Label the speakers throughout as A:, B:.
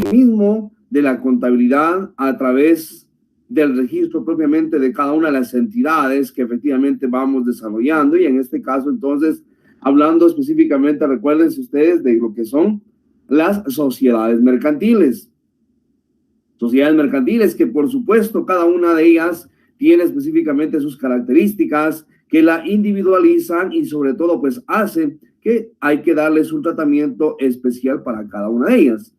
A: asimismo de la contabilidad a través del registro propiamente de cada una de las entidades que efectivamente vamos desarrollando, y en este caso entonces hablando específicamente, recuérdense ustedes de lo que son las sociedades mercantiles. Sociedades mercantiles que por supuesto cada una de ellas tiene específicamente sus características que la individualizan y sobre todo pues hacen que hay que darles un tratamiento especial para cada una de ellas.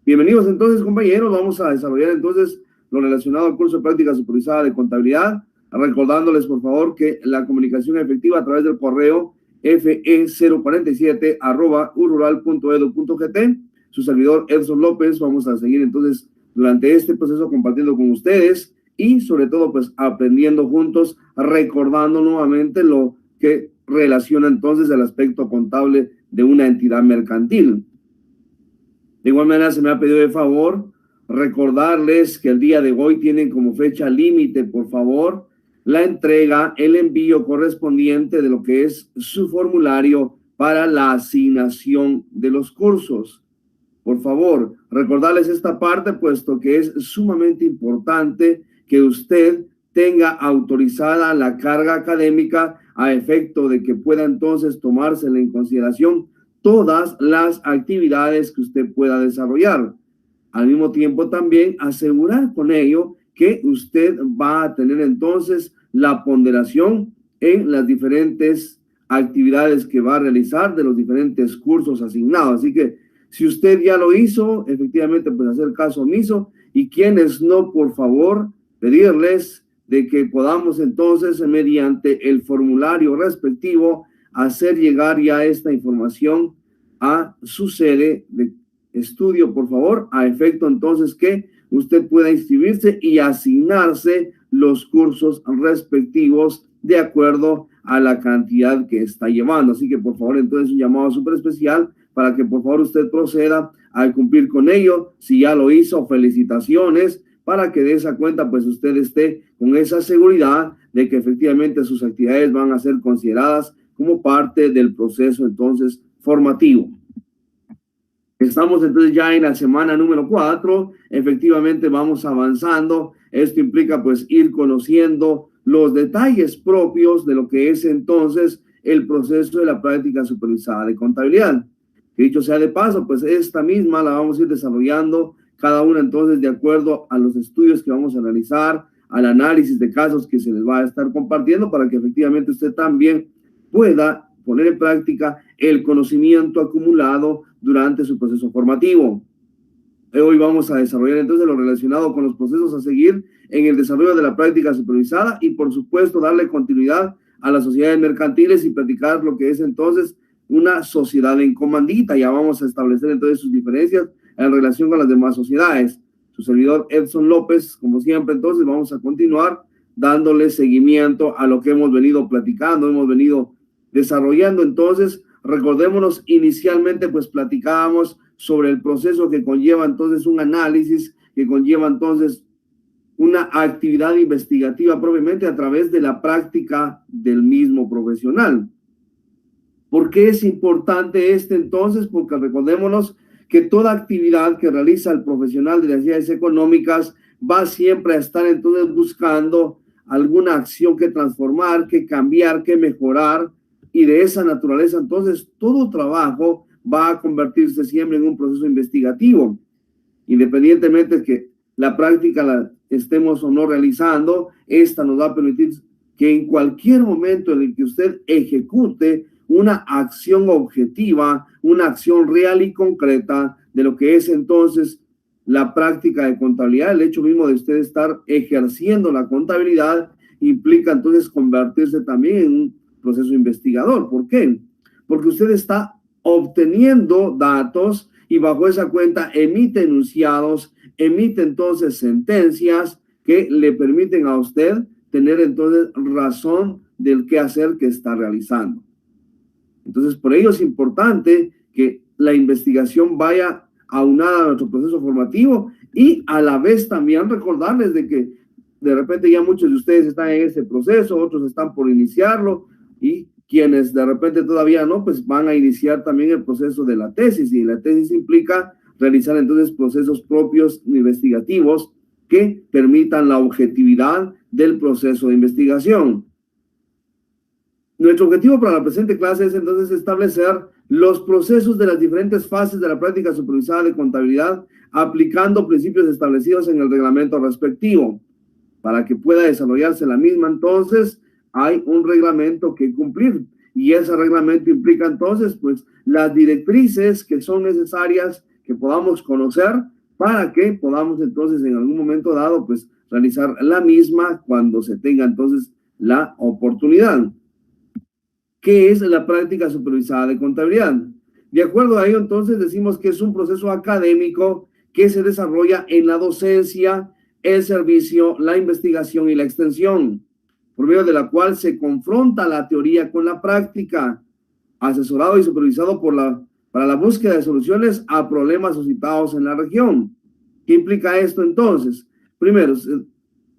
A: Bienvenidos entonces, compañeros. Vamos a desarrollar entonces lo relacionado al curso de práctica supervisada de contabilidad, recordándoles por favor que la comunicación efectiva a través del correo fe047@urural.edu.gt. Su servidor Edson López. Vamos a seguir entonces durante este proceso compartiendo con ustedes y sobre todo pues aprendiendo juntos, recordando nuevamente lo que relaciona entonces el aspecto contable de una entidad mercantil. De igual manera se me ha pedido de favor recordarles que el día de hoy tienen como fecha límite, por favor, la entrega, el envío correspondiente de lo que es su formulario para la asignación de los cursos. Por favor, recordarles esta parte, puesto que es sumamente importante que usted tenga autorizada la carga académica a efecto de que pueda entonces tomársela en consideración todas las actividades que usted pueda desarrollar. Al mismo tiempo también asegurar con ello que usted va a tener entonces la ponderación en las diferentes actividades que va a realizar de los diferentes cursos asignados. Así que si usted ya lo hizo, efectivamente pues hacer caso omiso, y quienes no, por favor, pedirles de que podamos entonces mediante el formulario respectivo hacer llegar ya esta información a su sede de estudio, por favor, a efecto entonces que usted pueda inscribirse y asignarse los cursos respectivos de acuerdo a la cantidad que está llevando. Así que por favor entonces un llamado súper especial para que por favor usted proceda a cumplir con ello. Si ya lo hizo, felicitaciones, para que de esa cuenta pues usted esté con esa seguridad de que efectivamente sus actividades van a ser consideradas como parte del proceso entonces formativo. Estamos entonces ya en la semana número 4, efectivamente vamos avanzando. Esto implica pues ir conociendo los detalles propios de lo que es entonces el proceso de la práctica supervisada de contabilidad. Dicho sea de paso, pues esta misma la vamos a ir desarrollando cada una entonces de acuerdo a los estudios que vamos a realizar, al análisis de casos que se les va a estar compartiendo para que efectivamente usted también pueda poner en práctica el conocimiento acumulado durante su proceso formativo. Hoy vamos a desarrollar entonces lo relacionado con los procesos a seguir en el desarrollo de la práctica supervisada y por supuesto darle continuidad a las sociedades mercantiles y practicar lo que es entonces una sociedad en comandita. Ya vamos a establecer entonces sus diferencias en relación con las demás sociedades. Su servidor Edson López, como siempre, entonces vamos a continuar dándole seguimiento a lo que hemos venido platicando, hemos venido desarrollando. Entonces, recordémonos, inicialmente pues platicábamos sobre el proceso que conlleva entonces un análisis, que conlleva entonces una actividad investigativa propiamente a través de la práctica del mismo profesional. ¿Por qué es importante entonces? Porque recordémonos que toda actividad que realiza el profesional de las ciencias económicas va siempre a estar entonces buscando alguna acción que transformar, que cambiar, que mejorar, y de esa naturaleza entonces todo trabajo va a convertirse siempre en un proceso investigativo. Independientemente de que la práctica la estemos o no realizando, esta nos va a permitir que en cualquier momento en el que usted ejecute una acción objetiva, una acción real y concreta de lo que es entonces la práctica de contabilidad, el hecho mismo de usted estar ejerciendo la contabilidad implica entonces convertirse también en un proceso investigador. ¿Por qué? Porque usted está obteniendo datos y bajo esa cuenta emite enunciados, emite entonces sentencias que le permiten a usted tener entonces razón del quehacer que está realizando. Entonces, por ello es importante que la investigación vaya aunada a nuestro proceso formativo y a la vez también recordarles de que de repente ya muchos de ustedes están en ese proceso, otros están por iniciarlo y quienes de repente todavía no, pues van a iniciar también el proceso de la tesis, y la tesis implica realizar entonces procesos propios investigativos que permitan la objetividad del proceso de investigación. Nuestro objetivo para la presente clase es entonces establecer los procesos de las diferentes fases de la práctica supervisada de contabilidad, aplicando principios establecidos en el reglamento respectivo. Para que pueda desarrollarse la misma, entonces, hay un reglamento que cumplir. Y ese reglamento implica entonces, pues, las directrices que son necesarias que podamos conocer para que podamos entonces en algún momento dado, pues, realizar la misma cuando se tenga entonces la oportunidad. ¿Qué es la práctica supervisada de contabilidad? De acuerdo a ello, entonces, decimos que es un proceso académico que se desarrolla en la docencia, el servicio, la investigación y la extensión, por medio de la cual se confronta la teoría con la práctica, asesorado y supervisado para la búsqueda de soluciones a problemas suscitados en la región. ¿Qué implica esto entonces? Primero,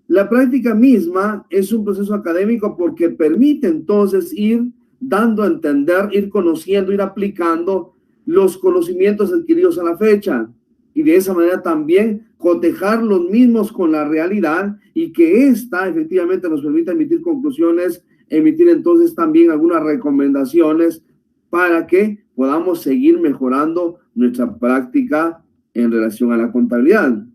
A: la práctica misma es un proceso académico porque permite entonces ir dando a entender, ir conociendo, ir aplicando los conocimientos adquiridos a la fecha y de esa manera también cotejar los mismos con la realidad y que ésta efectivamente nos permita emitir conclusiones, emitir entonces también algunas recomendaciones para que podamos seguir mejorando nuestra práctica en relación a la contabilidad.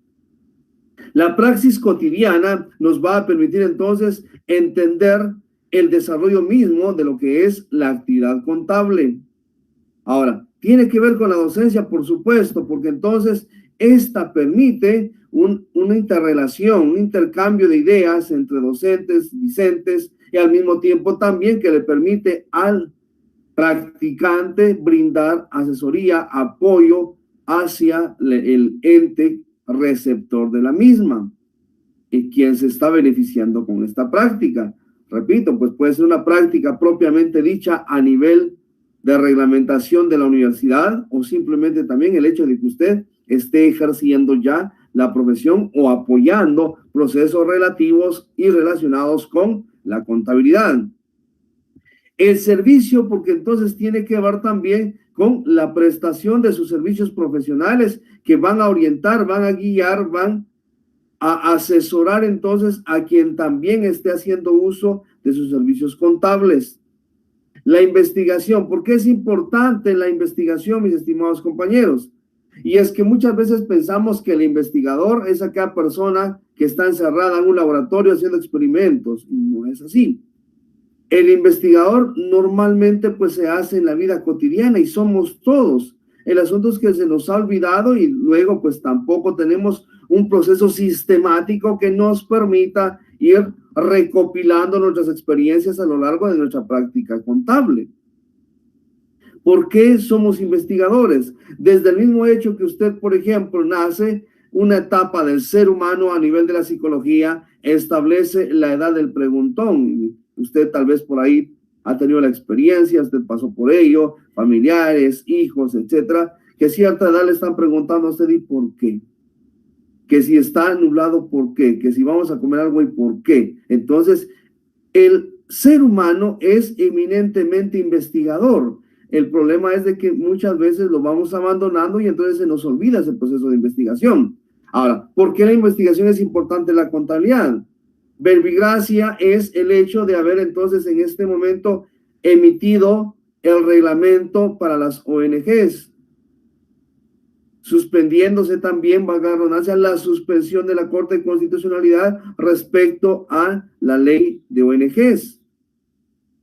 A: La praxis cotidiana nos va a permitir entonces entender el desarrollo mismo de lo que es la actividad contable. Ahora, tiene que ver con la docencia, por supuesto, porque entonces esta permite una interrelación, un intercambio de ideas entre docentes, discentes, y al mismo tiempo también que le permite al practicante brindar asesoría, apoyo hacia el ente receptor de la misma y quien se está beneficiando con esta práctica. Repito, pues puede ser una práctica propiamente dicha a nivel de reglamentación de la universidad o simplemente también el hecho de que usted esté ejerciendo ya la profesión o apoyando procesos relativos y relacionados con la contabilidad. El servicio, porque entonces tiene que ver también con la prestación de sus servicios profesionales que van a orientar, van a guiar, van a asesorar entonces a quien también esté haciendo uso de sus servicios contables. La investigación, ¿por qué es importante la investigación, mis estimados compañeros? Y es que muchas veces pensamos que el investigador es aquella persona que está encerrada en un laboratorio haciendo experimentos, y no es así. El investigador normalmente pues se hace en la vida cotidiana y somos todos. El asunto es que se nos ha olvidado y luego pues tampoco tenemos un proceso sistemático que nos permita ir recopilando nuestras experiencias a lo largo de nuestra práctica contable. ¿Por qué somos investigadores? Desde el mismo hecho que usted, por ejemplo, nace una etapa del ser humano a nivel de la psicología, establece la edad del preguntón. Usted tal vez por ahí ha tenido la experiencia, usted pasó por ello, familiares, hijos, etcétera, que a cierta edad le están preguntando a usted ¿y por qué? Que si está nublado, ¿por qué? Que si vamos a comer algo, ¿y por qué? Entonces, el ser humano es eminentemente investigador. El problema es de que muchas veces lo vamos abandonando y entonces se nos olvida ese proceso de investigación. Ahora, ¿por qué la investigación es importante en la contabilidad? Verbigracia es el hecho de haber entonces en este momento emitido el reglamento para las ONGs, suspendiéndose también, valga la redundancia, la suspensión de la Corte de Constitucionalidad respecto a la ley de ONGs.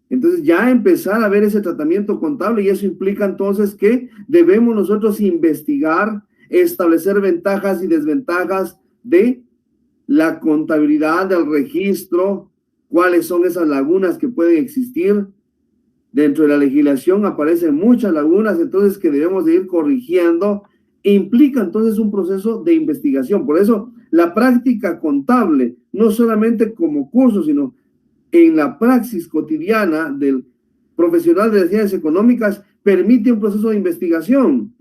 A: Entonces ya empezar a ver ese tratamiento contable y eso implica entonces que debemos nosotros investigar, establecer ventajas y desventajas de la contabilidad, del registro, cuáles son esas lagunas que pueden existir. Dentro de la legislación aparecen muchas lagunas, entonces que debemos de ir corrigiendo. Implica entonces un proceso de investigación. Por eso la práctica contable, no solamente como curso, sino en la praxis cotidiana del profesional de las ciencias económicas, permite un proceso de investigación,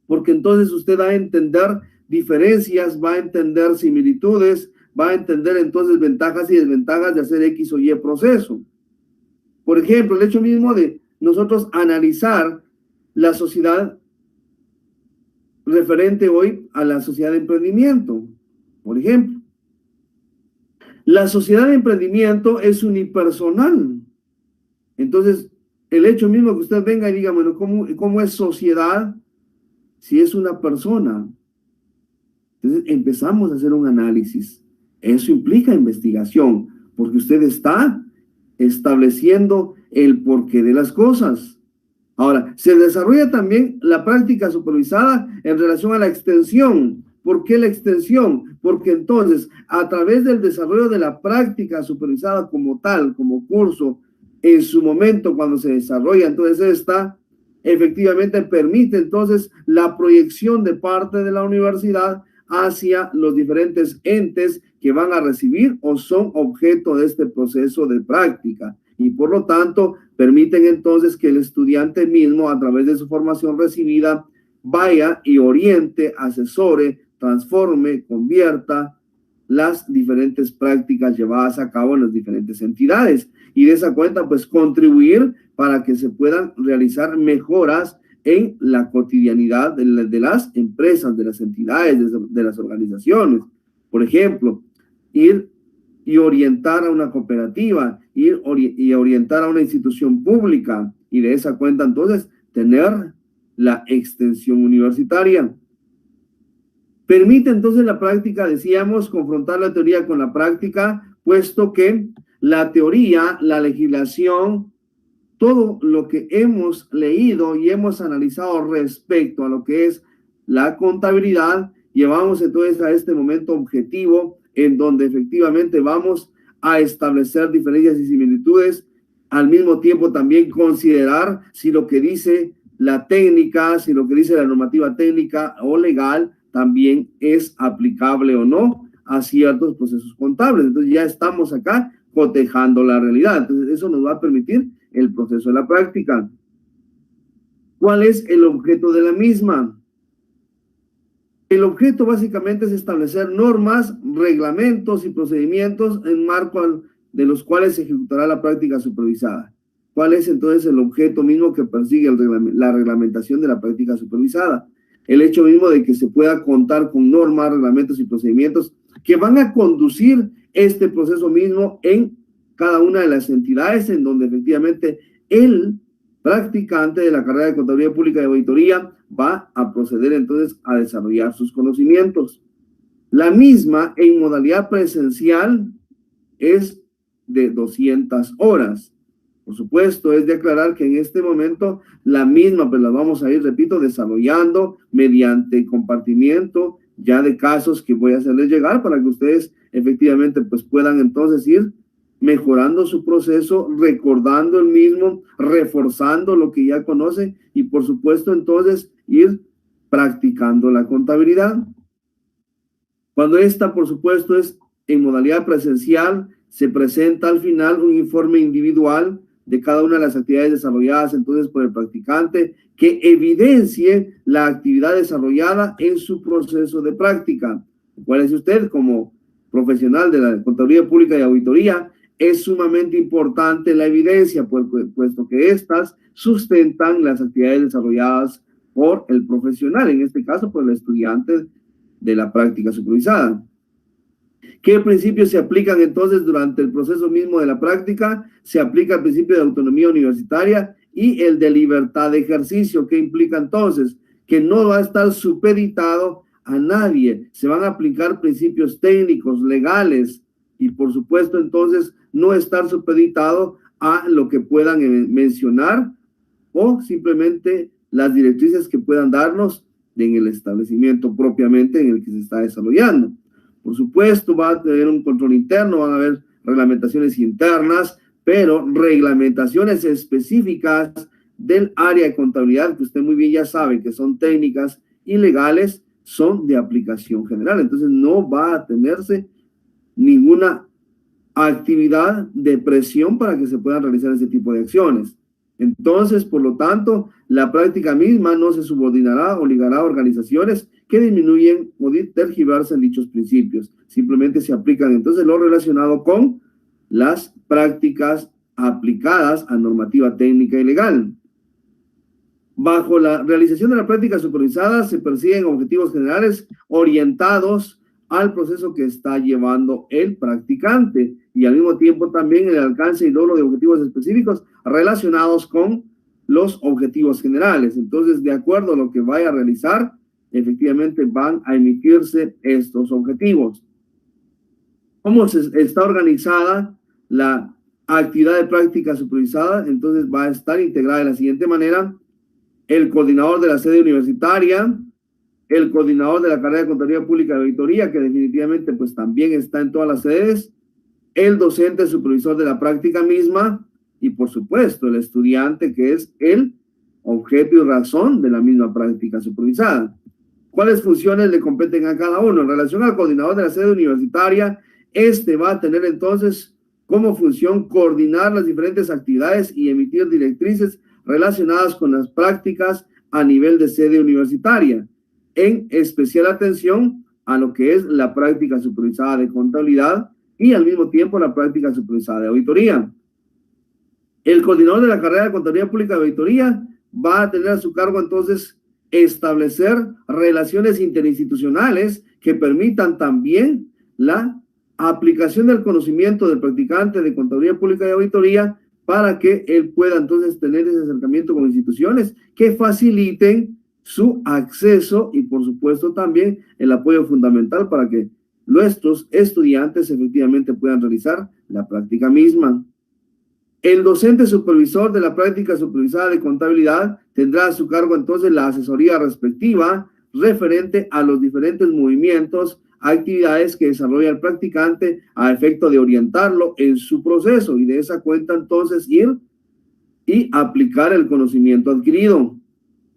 A: porque entonces usted va a entender diferencias, va a entender similitudes, va a entender entonces ventajas y desventajas de hacer X o Y proceso. Por ejemplo, el hecho mismo de nosotros analizar la sociedad referente hoy a la sociedad de emprendimiento. Por ejemplo, la sociedad de emprendimiento es unipersonal. Entonces, el hecho mismo que usted venga y diga, bueno, ¿cómo es sociedad si es una persona? Entonces, empezamos a hacer un análisis. Eso implica investigación, porque usted está estableciendo el porqué de las cosas. Ahora, se desarrolla también la práctica supervisada en relación a la extensión. ¿Por qué la extensión? Porque entonces, a través del desarrollo de la práctica supervisada como tal, como curso, en su momento cuando se desarrolla, entonces esta efectivamente permite entonces la proyección de parte de la universidad hacia los diferentes entes que van a recibir o son objeto de este proceso de práctica. Y por lo tanto, permiten entonces que el estudiante mismo, a través de su formación recibida, vaya y oriente, asesore, transforme, convierta las diferentes prácticas llevadas a cabo en las diferentes entidades. Y de esa cuenta, pues, contribuir para que se puedan realizar mejoras en la cotidianidad de las empresas, de las entidades, de las organizaciones. Por ejemplo, ir y orientar a una cooperativa, ir y orientar a una institución pública, y de esa cuenta entonces tener la extensión universitaria. Permite entonces la práctica, decíamos, confrontar la teoría con la práctica, puesto que la teoría, la legislación, todo lo que hemos leído y hemos analizado respecto a lo que es la contabilidad, llevamos entonces a este momento objetivo en donde efectivamente vamos a establecer diferencias y similitudes, al mismo tiempo también considerar si lo que dice la técnica, si lo que dice la normativa técnica o legal también es aplicable o no a ciertos procesos contables. Entonces ya estamos acá cotejando la realidad. Entonces eso nos va a permitir el proceso de la práctica. ¿Cuál es el objeto de la misma? El objeto básicamente es establecer normas, reglamentos y procedimientos en marco de los cuales se ejecutará la práctica supervisada. ¿Cuál es entonces el objeto mismo que persigue la reglamentación de la práctica supervisada? El hecho mismo de que se pueda contar con normas, reglamentos y procedimientos que van a conducir este proceso mismo en cada una de las entidades en donde efectivamente el practicante de la carrera de Contaduría Pública y Auditoría va a proceder entonces a desarrollar sus conocimientos. La misma en modalidad presencial es de 200 horas. Por supuesto, es de aclarar que en este momento la misma, pues la vamos a ir, repito, desarrollando mediante compartimiento ya de casos que voy a hacerles llegar para que ustedes efectivamente pues puedan entonces ir mejorando su proceso, recordando el mismo, reforzando lo que ya conocen y por supuesto entonces ir practicando la contabilidad. Cuando esta, por supuesto, es en modalidad presencial, se presenta al final un informe individual de cada una de las actividades desarrolladas entonces por el practicante que evidencie la actividad desarrollada en su proceso de práctica. Acuérdese usted, como profesional de la Contaduría Pública y Auditoría, es sumamente importante la evidencia, puesto que éstas sustentan las actividades desarrolladas por el profesional, en este caso por el estudiante de la práctica supervisada. ¿Qué principios se aplican entonces durante el proceso mismo de la práctica? Se aplica el principio de autonomía universitaria y el de libertad de ejercicio. ¿Qué implica entonces? Que no va a estar supeditado a nadie. Se van a aplicar principios técnicos, legales y por supuesto entonces no estar supeditado a lo que puedan mencionar o simplemente las directrices que puedan darnos en el establecimiento propiamente en el que se está desarrollando. Por supuesto, va a tener un control interno, van a haber reglamentaciones internas, pero reglamentaciones específicas del área de contabilidad, que usted muy bien ya sabe que son técnicas y legales, son de aplicación general. Entonces, no va a tenerse ninguna actividad de presión para que se puedan realizar ese tipo de acciones. Entonces, por lo tanto, la práctica misma no se subordinará o ligará a organizaciones que disminuyen o tergiversan dichos principios. Simplemente se aplican entonces lo relacionado con las prácticas aplicadas a normativa técnica y legal. Bajo la realización de la práctica supervisada se persiguen objetivos generales orientados al proceso que está llevando el practicante y al mismo tiempo también el alcance y logro de objetivos específicos relacionados con los objetivos generales. Entonces, de acuerdo a lo que vaya a realizar, efectivamente van a emitirse estos objetivos. ¿Cómo está organizada la actividad de práctica supervisada? Entonces va a estar integrada de la siguiente manera: el coordinador de la sede universitaria, el coordinador de la carrera de Contaduría Pública y Auditoría, que definitivamente pues también está en todas las sedes, el docente supervisor de la práctica misma y por supuesto el estudiante, que es el objeto y razón de la misma práctica supervisada. ¿Cuáles funciones le competen a cada uno? En relación al coordinador de la sede universitaria, este va a tener entonces como función coordinar las diferentes actividades y emitir directrices relacionadas con las prácticas a nivel de sede universitaria, en especial atención a lo que es la práctica supervisada de contabilidad y al mismo tiempo la práctica supervisada de auditoría. El coordinador de la carrera de Contaduría Pública y Auditoría va a tener a su cargo entonces establecer relaciones interinstitucionales que permitan también la aplicación del conocimiento del practicante de Contaduría Pública y Auditoría para que él pueda entonces tener ese acercamiento con instituciones que faciliten su acceso y por supuesto también el apoyo fundamental para que nuestros estudiantes efectivamente puedan realizar la práctica misma. El docente supervisor de la práctica supervisada de contabilidad tendrá a su cargo entonces la asesoría respectiva referente a los diferentes movimientos, actividades que desarrolla el practicante a efecto de orientarlo en su proceso y de esa cuenta entonces ir y aplicar el conocimiento adquirido.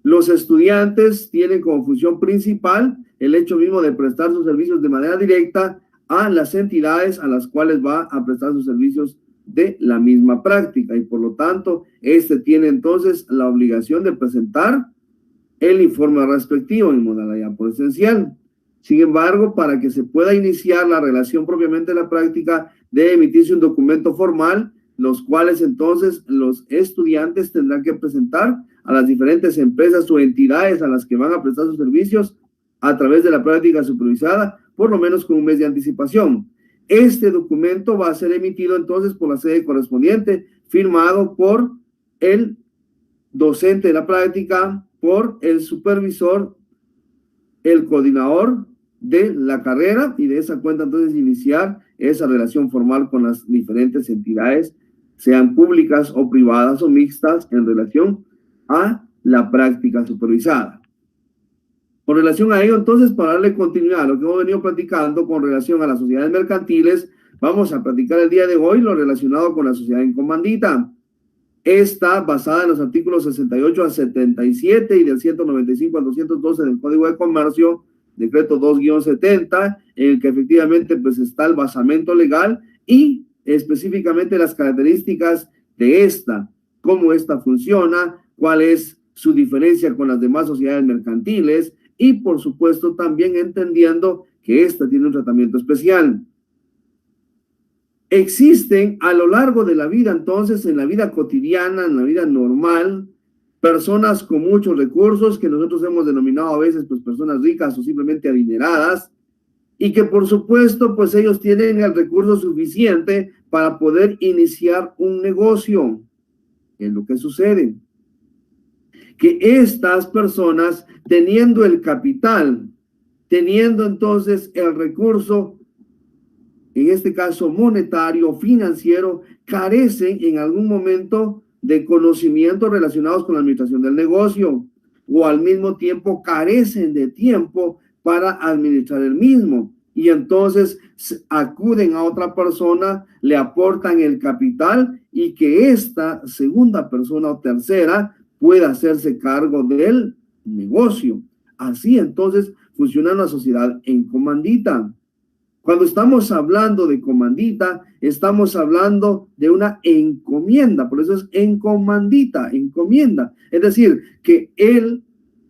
A: Los estudiantes tienen como función principal el hecho mismo de prestar sus servicios de manera directa a las entidades a las cuales va a prestar sus servicios de la misma práctica y por lo tanto este tiene entonces la obligación de presentar el informe respectivo en modalidad presencial. Sin embargo, para que se pueda iniciar la relación propiamente de la práctica, debe emitirse un documento formal, los cuales entonces los estudiantes tendrán que presentar a las diferentes empresas o entidades a las que van a prestar sus servicios a través de la práctica supervisada, por lo menos con un mes de anticipación. Este documento va a ser emitido entonces por la sede correspondiente, firmado por el docente de la práctica, por el supervisor, el coordinador de la carrera y de esa cuenta entonces iniciar esa relación formal con las diferentes entidades, sean públicas o privadas o mixtas, en relación a la práctica supervisada. Con relación a ello, entonces, para darle continuidad a lo que hemos venido platicando con relación a las sociedades mercantiles, vamos a platicar el día de hoy lo relacionado con la sociedad en comandita. Está basada en los artículos 68 a 77 y del 195 al 212 del Código de Comercio, decreto 2-70, en el que efectivamente pues está el basamento legal y específicamente las características de esta, cómo esta funciona, cuál es su diferencia con las demás sociedades mercantiles y por supuesto también entendiendo que esta tiene un tratamiento especial. Existen a lo largo de la vida, entonces, en la vida cotidiana, en la vida normal, personas con muchos recursos que nosotros hemos denominado a veces pues personas ricas o simplemente adineradas y que por supuesto pues ellos tienen el recurso suficiente para poder iniciar un negocio. ¿Qué es lo que sucede? Que estas personas, teniendo el capital, teniendo entonces el recurso, en este caso monetario, financiero, carecen en algún momento de conocimientos relacionados con la administración del negocio o al mismo tiempo carecen de tiempo para administrar el mismo y entonces acuden a otra persona, le aportan el capital y que esta segunda persona o tercera pueda hacerse cargo del negocio. Así entonces funciona una sociedad en comandita. Cuando estamos hablando de comandita, estamos hablando de una encomienda, por eso es encomandita, encomienda. Es decir, que él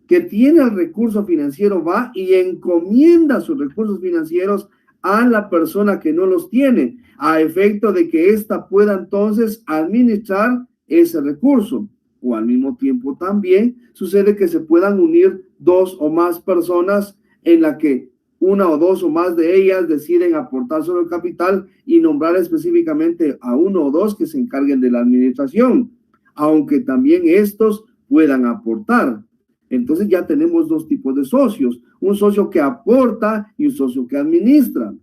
A: que tiene el recurso financiero va y encomienda sus recursos financieros a la persona que no los tiene, a efecto de que ésta pueda entonces administrar ese recurso. o al mismo tiempo también sucede que se puedan unir dos o más personas en la que una o dos o más de ellas deciden aportar sobre el capital y nombrar específicamente a uno o dos que se encarguen de la administración, aunque también estos puedan aportar. Entonces ya tenemos dos tipos de socios, un socio que aporta y un socio que administra.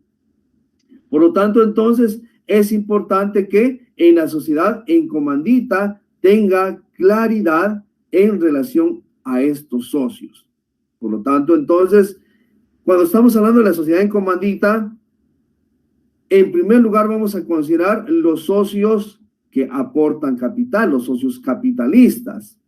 A: Por lo tanto, entonces, es importante que en la sociedad en comandita tenga claridad en relación a estos socios. Por lo tanto, entonces, cuando estamos hablando de la sociedad en comandita, en primer lugar vamos a considerar los socios que aportan capital, los socios capitalistas.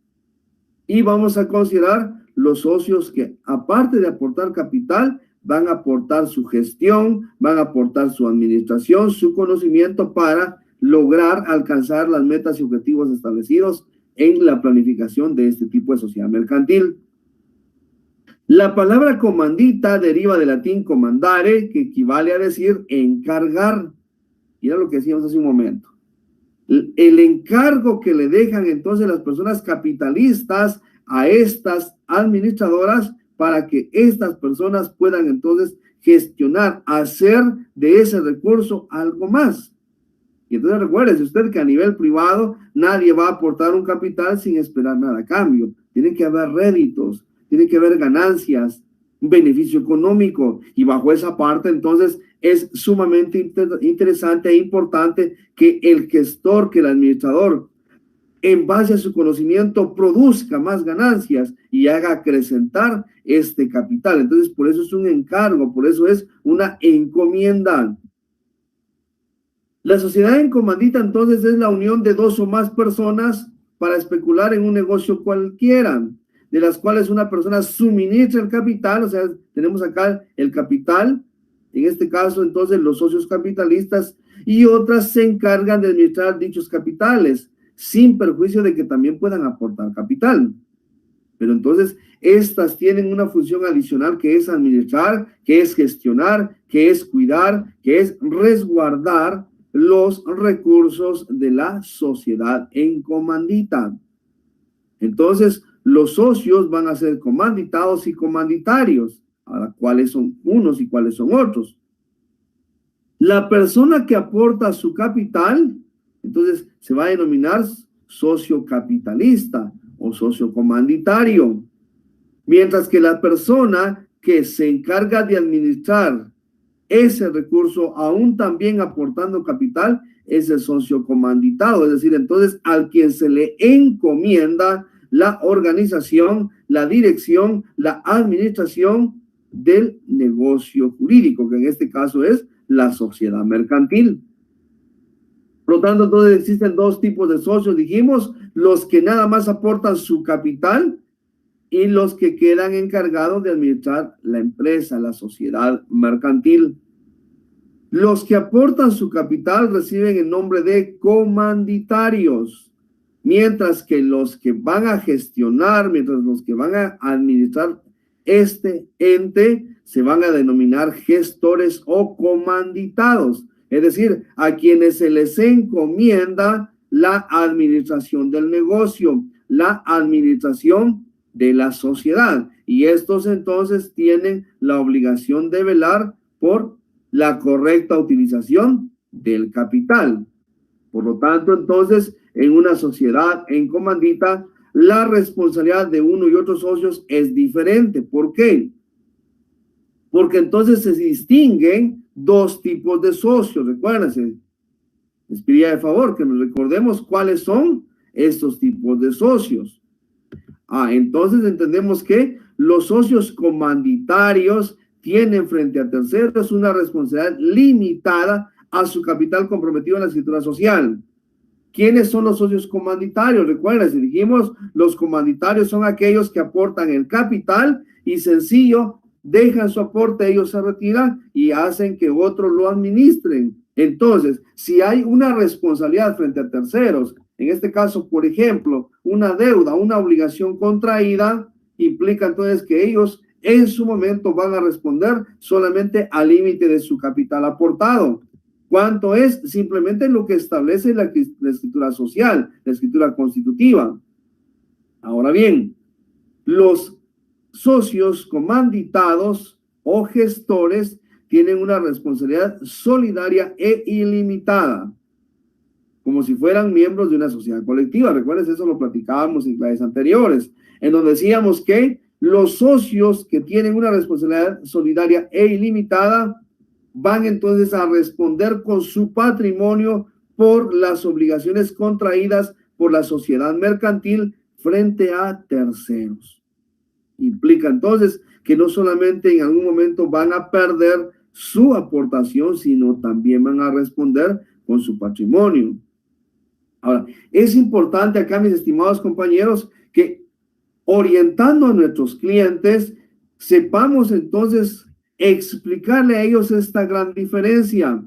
A: Y vamos a considerar los socios que, aparte de aportar capital, van a aportar su gestión, van a aportar su administración, su conocimiento para lograr alcanzar las metas y objetivos establecidos en la planificación de este tipo de sociedad mercantil. La palabra comandita deriva del latín comandare, que equivale a decir encargar. Y era lo que decíamos hace un momento. El encargo que le dejan entonces las personas capitalistas a estas administradoras para que estas personas puedan entonces gestionar, hacer de ese recurso algo más. Y entonces recuerde usted que a nivel privado nadie va a aportar un capital sin esperar nada a cambio. Tiene que haber réditos, tiene que haber ganancias, un beneficio económico, y bajo esa parte entonces es sumamente interesante e importante que el gestor, que el administrador, en base a su conocimiento, produzca más ganancias y haga acrecentar este capital. Entonces, por eso es un encargo, por eso es una encomienda. La sociedad en comandita, entonces, es la unión de dos o más personas para especular en un negocio cualquiera, de las cuales una persona suministra el capital, o sea, tenemos acá el capital, en este caso, entonces, los socios capitalistas, y otras se encargan de administrar dichos capitales, sin perjuicio de que también puedan aportar capital. Pero entonces, estas tienen una función adicional que es administrar, que es gestionar, que es cuidar, que es resguardar los recursos de la sociedad en comandita. Entonces, los socios van a ser comanditados y comanditarios. Ahora, ¿cuáles son unos y cuáles son otros? La persona que aporta su capital, entonces se va a denominar socio capitalista o socio comanditario, mientras que la persona que se encarga de administrar ese recurso, aún también aportando capital, es el socio comanditado, es decir, entonces al quien se le encomienda la organización, la dirección, la administración del negocio jurídico, que en este caso es la sociedad mercantil. Por lo tanto, entonces existen dos tipos de socios, dijimos, los que nada más aportan su capital y los que quedan encargados de administrar la empresa, la sociedad mercantil. Los que aportan su capital reciben el nombre de comanditarios, mientras que los que van a gestionar, mientras los que van a administrar este ente se van a denominar gestores o comanditados, es decir, a quienes se les encomienda la administración del negocio, la administración de la sociedad, y estos entonces tienen la obligación de velar por la correcta utilización del capital. Por lo tanto, entonces, en una sociedad en comandita, la responsabilidad de uno y otros socios es diferente. ¿Por qué? Porque entonces se distinguen dos tipos de socios. Recuérdense, les pediría de favor que nos recordemos cuáles son estos tipos de socios. Entonces entendemos que los socios comanditarios tienen frente a terceros una responsabilidad limitada a su capital comprometido en la escritura social. ¿Quiénes son los socios comanditarios? Recuerden, si dijimos, los comanditarios son aquellos que aportan el capital y sencillo, dejan su aporte, ellos se retiran y hacen que otros lo administren. Entonces, si hay una responsabilidad frente a terceros, en este caso, por ejemplo, una deuda, una obligación contraída, implica entonces que ellos en su momento van a responder solamente al límite de su capital aportado. ¿Cuánto es? Simplemente lo que establece la escritura social, la escritura constitutiva. Ahora bien, los socios comanditados o gestores tienen una responsabilidad solidaria e ilimitada, como si fueran miembros de una sociedad colectiva. Recuerden, eso lo platicábamos en clases anteriores, en donde decíamos que los socios que tienen una responsabilidad solidaria e ilimitada van entonces a responder con su patrimonio por las obligaciones contraídas por la sociedad mercantil frente a terceros. Implica entonces que no solamente en algún momento van a perder su aportación, sino también van a responder con su patrimonio. Ahora, es importante acá, mis estimados compañeros, que orientando a nuestros clientes, sepamos entonces explicarle a ellos esta gran diferencia,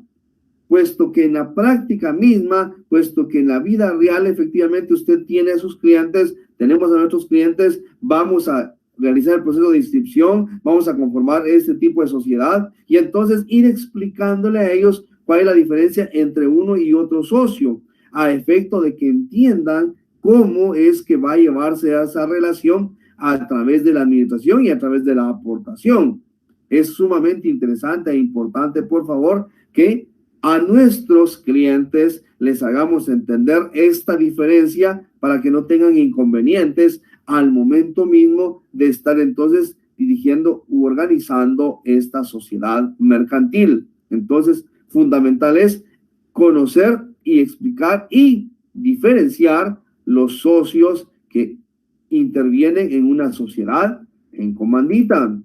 A: puesto que en la práctica misma, puesto que en la vida real efectivamente usted tiene a sus clientes, tenemos a nuestros clientes, vamos a realizar el proceso de inscripción, vamos a conformar este tipo de sociedad y entonces ir explicándole a ellos cuál es la diferencia entre uno y otro socio, a efecto de que entiendan cómo es que va a llevarse a esa relación a través de la administración y a través de la aportación. Es sumamente interesante e importante, por favor, que a nuestros clientes les hagamos entender esta diferencia para que no tengan inconvenientes al momento mismo de estar entonces dirigiendo u organizando esta sociedad mercantil. Entonces, fundamental es conocer y explicar y diferenciar los socios que intervienen en una sociedad en comandita.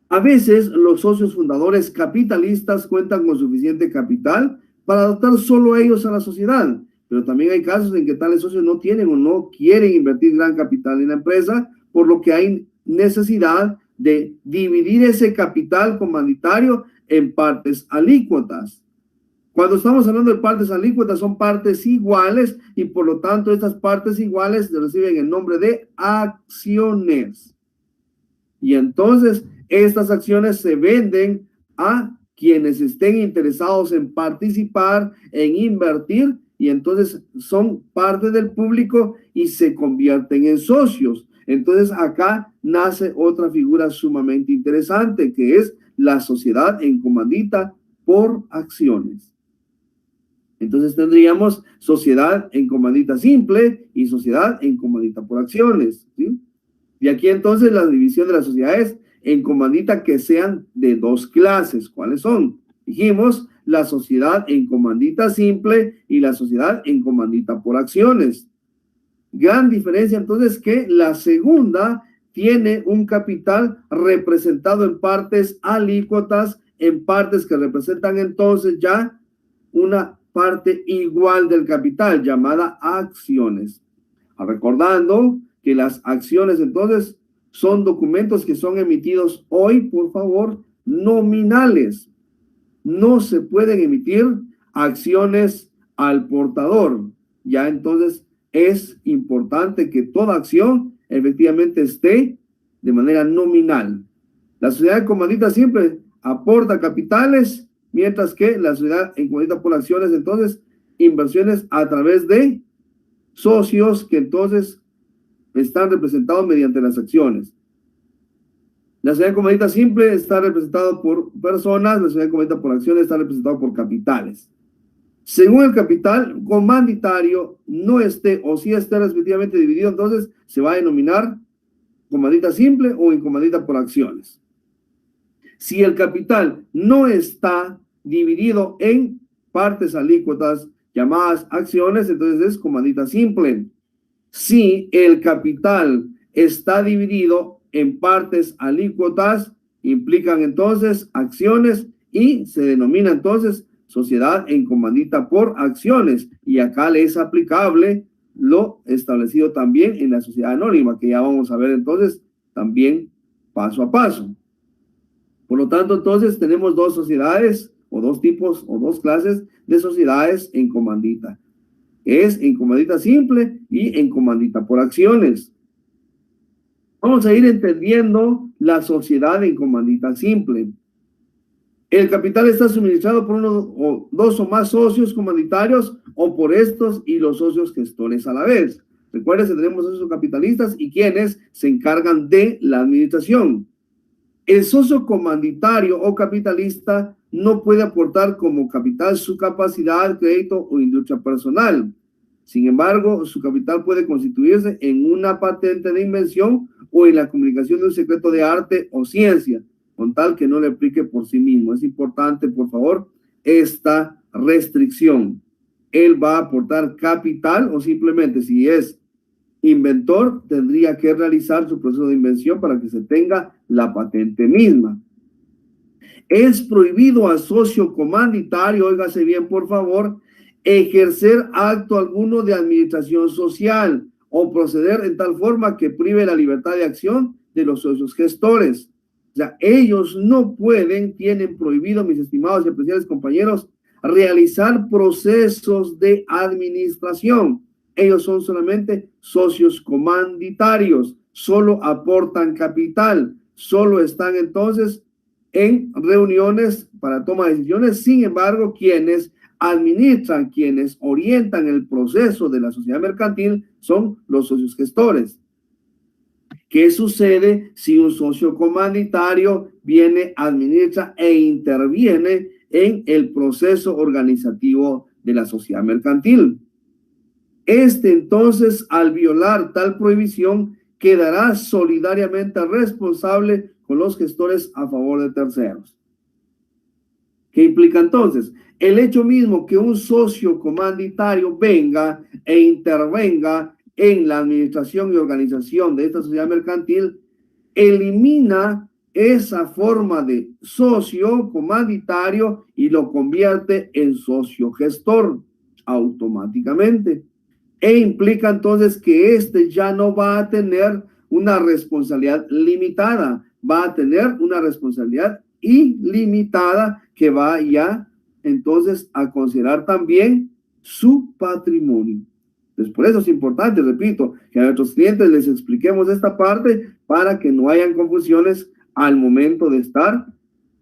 A: A veces los socios fundadores capitalistas cuentan con suficiente capital para dotar solo ellos a la sociedad, pero también hay casos en que tales socios no tienen o no quieren invertir gran capital en la empresa, por lo que hay necesidad de dividir ese capital comanditario en partes alícuotas. Cuando estamos hablando de partes alícuotas, son partes iguales y por lo tanto estas partes iguales reciben el nombre de acciones. Y entonces estas acciones se venden a quienes estén interesados en participar, en invertir, y entonces son parte del público y se convierten en socios. Entonces acá nace otra figura sumamente interesante, que es la sociedad en comandita por acciones. Entonces tendríamos sociedad en comandita simple y sociedad en comandita por acciones, ¿sí? Y aquí entonces la división de las sociedades en comandita que sean de dos clases. ¿Cuáles son? Dijimos la sociedad en comandita simple y la sociedad en comandita por acciones. Gran diferencia entonces que la segunda tiene un capital representado en partes alícuotas, en partes que representan entonces ya una parte igual del capital, llamada acciones. Recordando que las acciones entonces son documentos que son emitidos hoy, por favor, nominales. No se pueden emitir acciones al portador. Ya entonces es importante que toda acción efectivamente esté de manera nominal. La sociedad de comandita siempre aporta capitales, mientras que la sociedad en comandita por acciones, entonces, inversiones a través de socios que entonces están representados mediante las acciones. La sociedad en comandita simple está representada por personas, la sociedad en comandita por acciones está representada por capitales. Según el capital comanditario no esté o sí esté respectivamente dividido, entonces se va a denominar comandita simple o en comandita por acciones. Si el capital no está dividido en partes alícuotas llamadas acciones, entonces es comandita simple. Si el capital está dividido en partes alícuotas, implican entonces acciones y se denomina entonces sociedad en comandita por acciones. Y acá le es aplicable lo establecido también en la sociedad anónima, que ya vamos a ver entonces también paso a paso. Por lo tanto, entonces tenemos dos sociedades o dos tipos o dos clases de sociedades en comandita. Es en comandita simple y en comandita por acciones. Vamos a ir entendiendo la sociedad en comandita simple. El capital está suministrado por uno o dos o más socios comanditarios o por estos y los socios gestores a la vez. Recuerden que tenemos socios capitalistas y quienes se encargan de la administración. El socio comanditario o capitalista no puede aportar como capital su capacidad, crédito o industria personal. Sin embargo, su capital puede constituirse en una patente de invención o en la comunicación de un secreto de arte o ciencia, con tal que no le aplique por sí mismo. Es importante, por favor, esta restricción. Él va a aportar capital o simplemente si es inventor, tendría que realizar su proceso de invención para que se tenga la patente misma. Es prohibido al socio comanditario, óigase bien por favor, ejercer acto alguno de administración social o proceder en tal forma que prive la libertad de acción de los socios gestores. O sea, ellos no pueden, tienen prohibido, mis estimados y apreciados compañeros, realizar procesos de administración. Ellos son solamente socios comanditarios, solo aportan capital, solo están entonces en reuniones para toma de decisiones. Sin embargo, quienes administran, quienes orientan el proceso de la sociedad mercantil son los socios gestores. ¿Qué sucede si un socio comanditario viene, administra e interviene en el proceso organizativo de la sociedad mercantil? Entonces, al violar tal prohibición, quedará solidariamente responsable con los gestores a favor de terceros. ¿Qué implica entonces? El hecho mismo que un socio comanditario venga e intervenga en la administración y organización de esta sociedad mercantil elimina esa forma de socio comanditario y lo convierte en socio gestor automáticamente. E implica entonces que ya no va a tener una responsabilidad limitada, va a tener una responsabilidad ilimitada que va ya entonces a considerar también su patrimonio. Entonces, por eso es importante, repito, que a nuestros clientes les expliquemos esta parte para que no hayan confusiones al momento de estar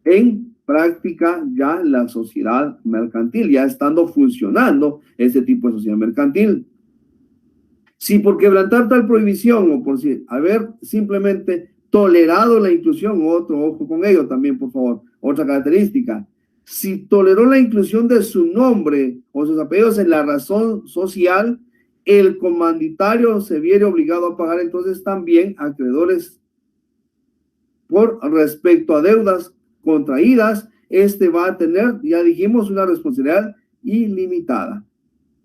A: en práctica ya la sociedad mercantil, ya estando funcionando este tipo de sociedad mercantil. Si por quebrantar tal prohibición o por haber simplemente tolerado la inclusión, otro ojo con ello también, por favor, otra característica, si toleró la inclusión de su nombre o sus apellidos en la razón social, el comanditario se viene obligado a pagar entonces también a acreedores por respecto a deudas contraídas. Va a tener, ya dijimos, una responsabilidad ilimitada.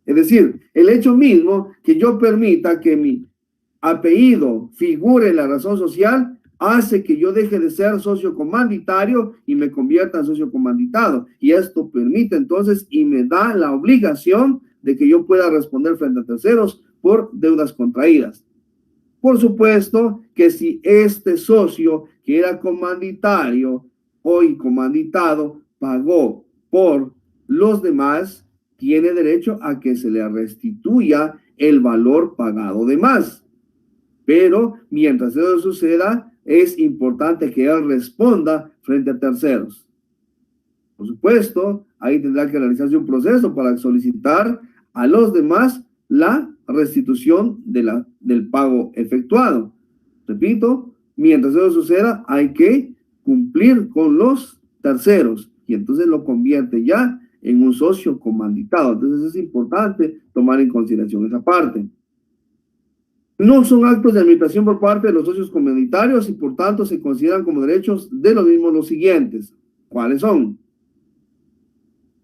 A: Es decir, el hecho mismo que yo permita que mi apellido figure en la razón social hace que yo deje de ser socio comanditario y me convierta en socio comanditado. Y esto permite entonces y me da la obligación de que yo pueda responder frente a terceros por deudas contraídas. Por supuesto que si este socio que era comanditario, hoy comanditado, pagó por los demás, tiene derecho a que se le restituya el valor pagado de más. Pero mientras eso suceda, es importante que él responda frente a terceros. Por supuesto, ahí tendrá que realizarse un proceso para solicitar a los demás la restitución del pago efectuado. Repito, mientras eso suceda, hay que cumplir con los terceros y entonces lo convierte ya en un socio comanditado. Entonces es importante tomar en consideración esa parte. No son actos de administración por parte de los socios comunitarios y por tanto se consideran como derechos de los mismos los siguientes. ¿Cuáles son?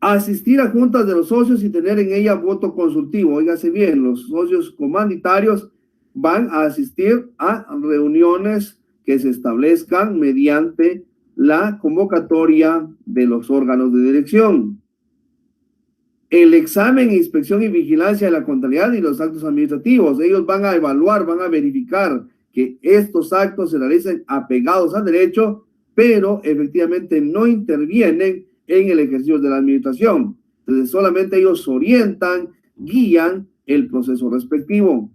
A: Asistir a juntas de los socios y tener en ella voto consultivo. Óigase bien, los socios comanditarios van a asistir a reuniones que se establezcan mediante la convocatoria de los órganos de dirección. El examen, inspección y vigilancia de la contabilidad y los actos administrativos. Ellos van a evaluar, van a verificar que estos actos se realicen apegados al derecho, pero efectivamente no intervienen en el ejercicio de la administración. Entonces solamente ellos orientan, guían el proceso respectivo.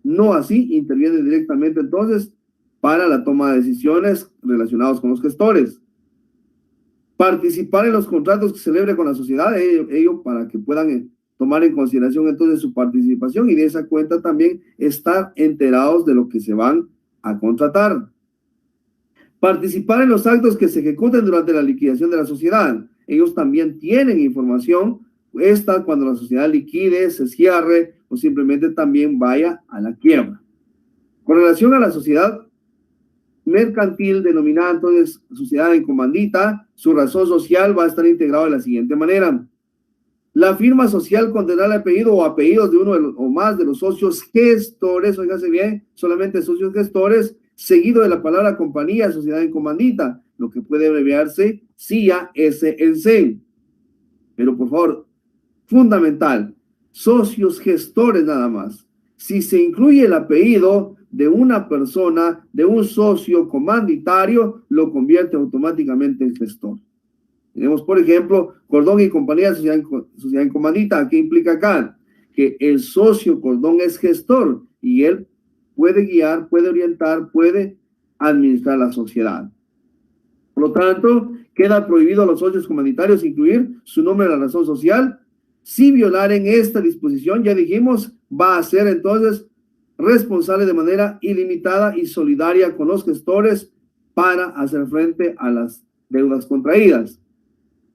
A: No así intervienen directamente entonces para la toma de decisiones relacionadas con los gestores. Participar en los contratos que celebre con la sociedad, ellos para que puedan tomar en consideración entonces su participación y de esa cuenta también estar enterados de lo que se van a contratar. Participar en los actos que se ejecuten durante la liquidación de la sociedad. Ellos también tienen información, esta cuando la sociedad liquide, se cierre o simplemente también vaya a la quiebra. Con relación a la sociedad mercantil denominada entonces sociedad en comandita, su razón social va a estar integrado de la siguiente manera. La firma social contendrá el apellido o apellidos de uno o más de los socios gestores, oígase bien, solamente socios gestores, seguido de la palabra compañía, sociedad en comandita, lo que puede abreviarse CIA, SNC. Pero por favor, fundamental, socios gestores nada más. Si se incluye el apellido de una persona, de un socio comanditario, lo convierte automáticamente en gestor. Tenemos, por ejemplo, Cordón y compañía, sociedad en comandita. ¿Qué implica acá? Que el socio Cordón es gestor y él puede guiar, puede orientar, puede administrar la sociedad. Por lo tanto, queda prohibido a los socios comanditarios incluir su nombre en la razón social. Si violaren esta disposición, ya dijimos, va a ser entonces responsable de manera ilimitada y solidaria con los gestores para hacer frente a las deudas contraídas.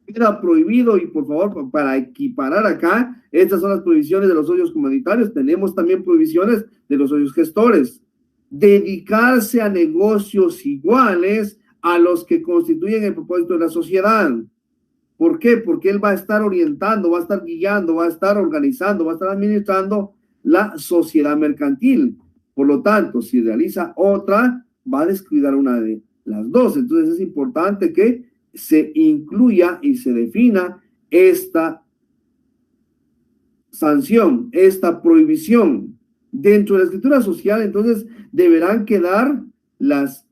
A: Queda prohibido, y por favor, para equiparar acá, estas son las prohibiciones de los socios comunitarios, tenemos también prohibiciones de los socios gestores. Dedicarse a negocios iguales a los que constituyen el propósito de la sociedad. ¿Por qué? Porque él va a estar orientando, va a estar guiando, va a estar organizando, va a estar administrando la sociedad mercantil. Por lo tanto, si realiza otra, va a descuidar una de las dos. Entonces es importante que se incluya y se defina esta sanción, esta prohibición. Dentro de la escritura social, entonces, deberán quedar las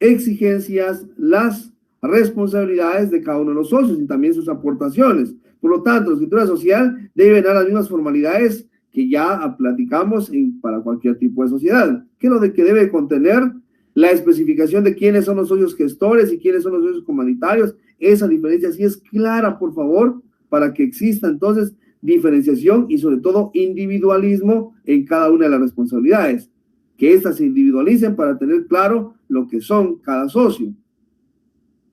A: exigencias, las responsabilidades de cada uno de los socios y también sus aportaciones. Por lo tanto, la escritura social debe dar las mismas formalidades que ya platicamos para cualquier tipo de sociedad. ¿Qué es lo que debe contener? La especificación de quiénes son los socios gestores y quiénes son los socios comunitarios. Esa diferencia sí es clara, por favor, para que exista entonces diferenciación y sobre todo individualismo en cada una de las responsabilidades. Que éstas se individualicen para tener claro lo que son cada socio.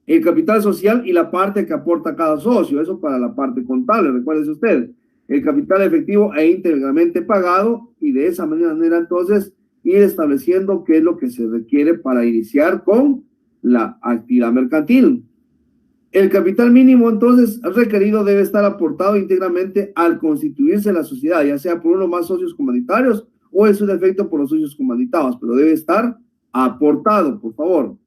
A: El capital social y la parte que aporta cada socio, eso para la parte contable, recuérdese usted. El capital efectivo e íntegramente pagado y de esa manera entonces ir estableciendo qué es lo que se requiere para iniciar con la actividad mercantil. El capital mínimo entonces requerido debe estar aportado íntegramente al constituirse la sociedad, ya sea por uno o más socios comunitarios o en su defecto por los socios comunitarios, pero debe estar aportado, por favor.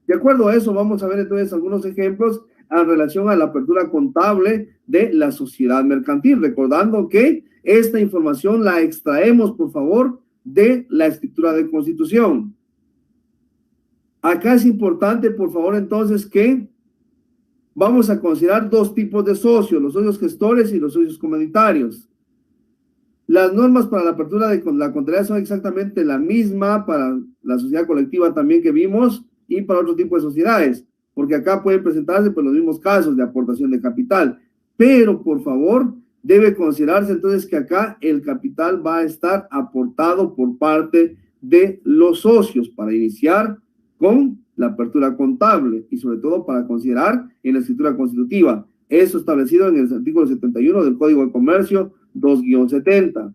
A: De acuerdo a eso, vamos a ver entonces algunos ejemplos en relación a la apertura contable de la sociedad mercantil, recordando que esta información la extraemos, por favor, de la escritura de constitución. Acá es importante, por favor, entonces, que vamos a considerar dos tipos de socios, los socios gestores y los socios comunitarios. Las normas para la apertura de la contabilidad son exactamente la misma para la sociedad colectiva también que vimos y para otro tipo de sociedades, porque acá pueden presentarse pues, los mismos casos de aportación de capital, pero por favor debe considerarse entonces que acá el capital va a estar aportado por parte de los socios para iniciar con la apertura contable y sobre todo para considerar en la escritura constitutiva. Eso establecido en el artículo 71 del Código de Comercio 2-70.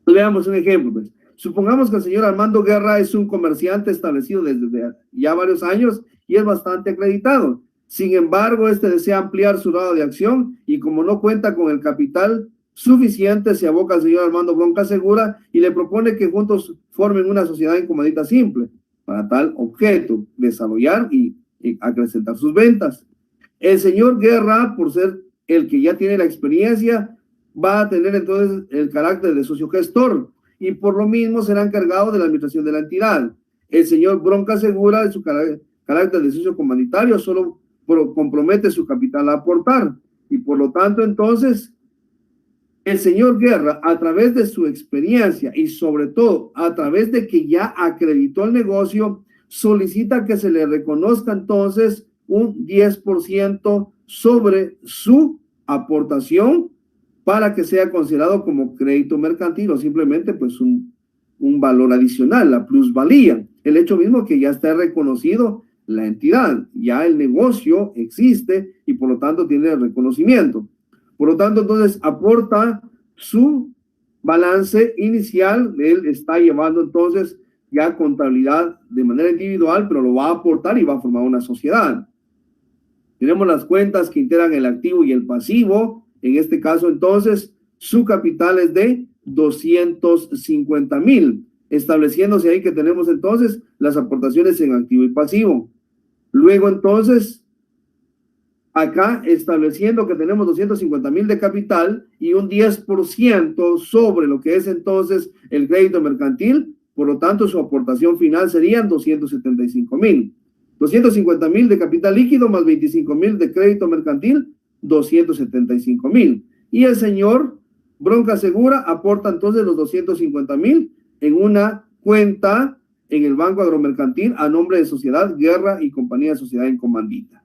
A: Veamos un ejemplo, pues. Supongamos que el señor Armando Guerra es un comerciante establecido desde ya varios años y es bastante acreditado. Sin embargo, este desea ampliar su radio de acción y como no cuenta con el capital suficiente, se aboca al señor Armando Bronca Segura y le propone que juntos formen una sociedad en comandita simple para tal objeto, desarrollar y acrecentar sus ventas. El señor Guerra, por ser el que ya tiene la experiencia, va a tener entonces el carácter de socio gestor y por lo mismo será encargado de la administración de la entidad. El señor Bronca Segura, en su carácter de socio comunitario, solo compromete su capital a aportar y por lo tanto entonces el señor Guerra, a través de su experiencia y sobre todo a través de que ya acreditó el negocio, solicita que se le reconozca entonces un 10% sobre su aportación para que sea considerado como crédito mercantil o simplemente pues un valor adicional, la plusvalía. El hecho mismo que ya está reconocido la entidad, ya el negocio existe y por lo tanto tiene el reconocimiento. Por lo tanto, entonces aporta su balance inicial, él está llevando entonces ya contabilidad de manera individual, pero lo va a aportar y va a formar una sociedad. Tenemos las cuentas que integran el activo y el pasivo. En este caso, entonces, su capital es de 250,000, estableciéndose ahí que tenemos entonces las aportaciones en activo y pasivo. Luego, entonces, acá estableciendo que tenemos 250,000 de capital y un 10% sobre lo que es entonces el crédito mercantil, por lo tanto, su aportación final serían 275,000. 250,000 de capital líquido más 25,000 de crédito mercantil, 275,000. Y el señor Bronca Segura aporta entonces los 250,000 en una cuenta en el Banco Agromercantil a nombre de Sociedad Guerra y Compañía de Sociedad en Comandita.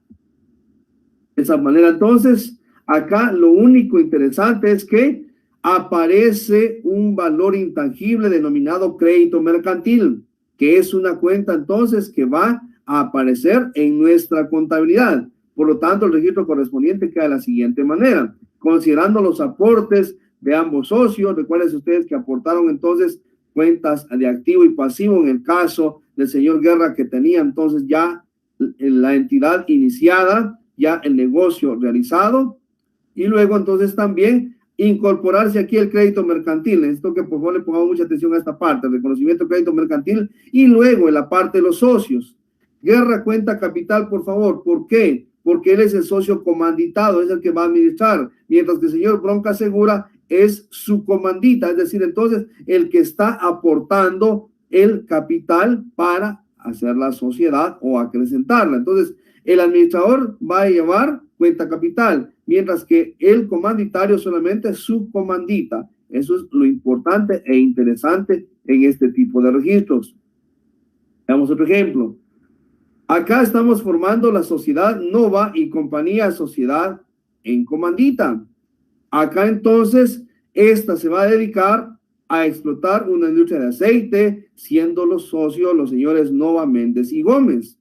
A: De esa manera, entonces, acá lo único interesante es que aparece un valor intangible denominado crédito mercantil, que es una cuenta entonces que va a aparecer en nuestra contabilidad. Por lo tanto, el registro correspondiente queda de la siguiente manera. Considerando los aportes de ambos socios, recuerden ustedes que aportaron entonces cuentas de activo y pasivo en el caso del señor Guerra, que tenía entonces ya la entidad iniciada, ya el negocio realizado, y luego entonces también incorporarse aquí el crédito mercantil. Necesito que por favor le pongamos mucha atención a esta parte, el reconocimiento del crédito mercantil, y luego en la parte de los socios. Guerra cuenta capital, por favor. ¿Por qué? Porque él es el socio comanditado, es el que va a administrar, mientras que el señor Bronca Segura es su comandita, es decir, entonces el que está aportando el capital para hacer la sociedad o acrecentarla. Entonces, el administrador va a llevar cuenta capital, mientras que el comanditario solamente es su comandita. Eso es lo importante e interesante en este tipo de registros. Veamos otro ejemplo. Acá estamos formando la sociedad Nova y compañía sociedad en comandita. Acá entonces, esta se va a dedicar a explotar una industria de aceite, siendo los socios los señores Nova, Méndez y Gómez.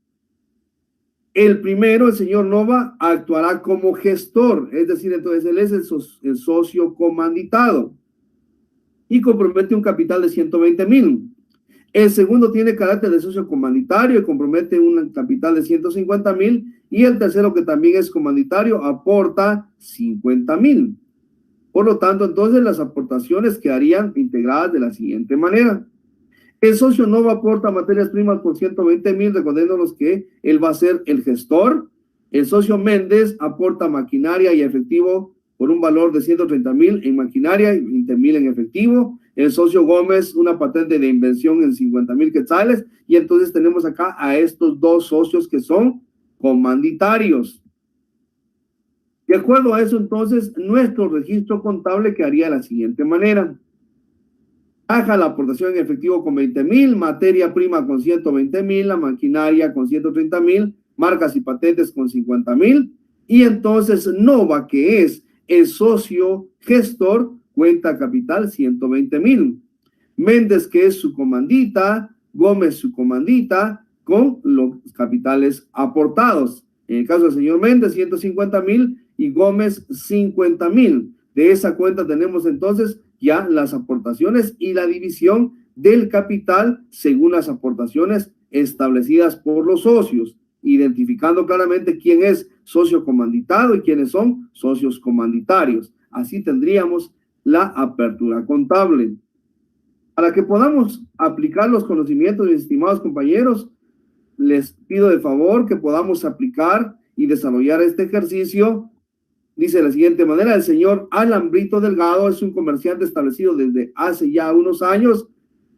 A: El primero, el señor Nova, actuará como gestor, es decir, entonces él es el socio comanditado y compromete un capital de 120,000. El segundo tiene carácter de socio comanditario y compromete un capital de 150,000. Y el tercero, que también es comanditario, aporta 50,000. Por lo tanto, entonces las aportaciones quedarían integradas de la siguiente manera. El socio Nova aporta materias primas por 120,000, recordándonos que él va a ser el gestor. El socio Méndez aporta maquinaria y efectivo por un valor de 130,000 en maquinaria y 20,000 en efectivo. El socio Gómez, una patente de invención en 50,000 quetzales. Y entonces tenemos acá a estos dos socios que son comanditarios. De acuerdo a eso, entonces, nuestro registro contable quedaría de la siguiente manera. Caja, la aportación en efectivo con 20,000, materia prima con 120,000, la maquinaria con 130,000, marcas y patentes con 50,000. Y entonces Nova, que es el socio gestor, cuenta capital 120,000. Méndez, que es su comandita, Gómez su comandita, con los capitales aportados. En el caso del señor Méndez, 150,000 y Gómez 50,000. De esa cuenta tenemos entonces ya las aportaciones y la división del capital según las aportaciones establecidas por los socios, identificando claramente quién es socio comanditado y quiénes son socios comanditarios. Así tendríamos la apertura contable. Para que podamos aplicar los conocimientos, mis estimados compañeros, les pido de favor que podamos aplicar y desarrollar este ejercicio. Dice de la siguiente manera: el señor Alan Brito Delgado es un comerciante establecido desde hace ya unos años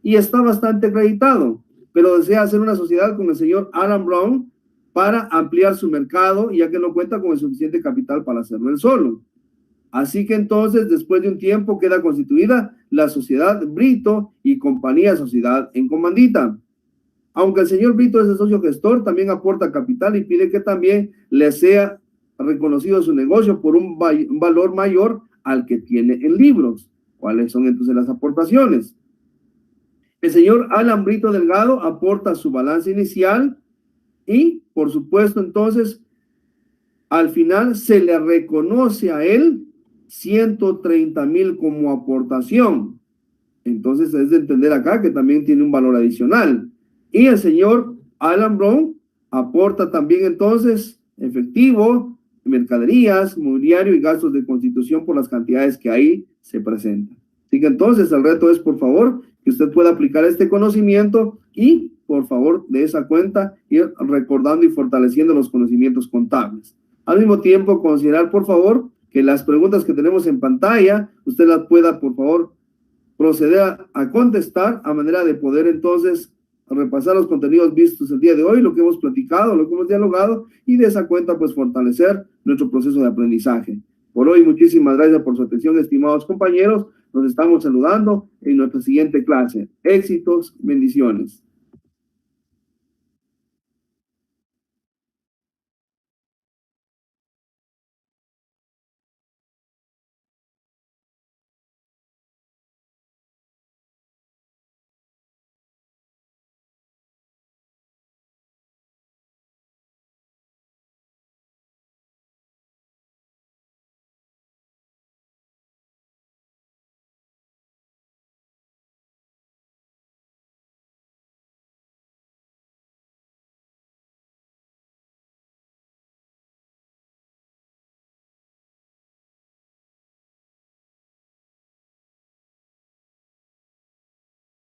A: y está bastante acreditado, pero desea hacer una sociedad con el señor Alan Brown para ampliar su mercado, ya que no cuenta con el suficiente capital para hacerlo él solo. Así que entonces, después de un tiempo, queda constituida la sociedad Brito y compañía sociedad en comandita. Aunque el señor Brito es el socio gestor, también aporta capital y pide que también le sea reconocido su negocio por un valor mayor al que tiene en libros. ¿Cuáles son entonces las aportaciones? El señor Alan Brito Delgado aporta su balance inicial y, por supuesto, entonces, al final se le reconoce a él 130,000 como aportación. Entonces es de entender acá que también tiene un valor adicional. Y el señor Alan Brown aporta también entonces efectivo, mercaderías, mobiliario y gastos de constitución por las cantidades que ahí se presentan. Así que entonces el reto es, por favor, que usted pueda aplicar este conocimiento y, por favor, de esa cuenta, ir recordando y fortaleciendo los conocimientos contables. Al mismo tiempo, considerar, por favor, que las preguntas que tenemos en pantalla, usted las pueda, por favor, proceder a contestar a manera de poder entonces repasar los contenidos vistos el día de hoy, lo que hemos platicado, lo que hemos dialogado, y de esa cuenta pues fortalecer nuestro proceso de aprendizaje. Por hoy, muchísimas gracias por su atención, estimados compañeros. Nos estamos saludando en nuestra siguiente clase. Éxitos, bendiciones.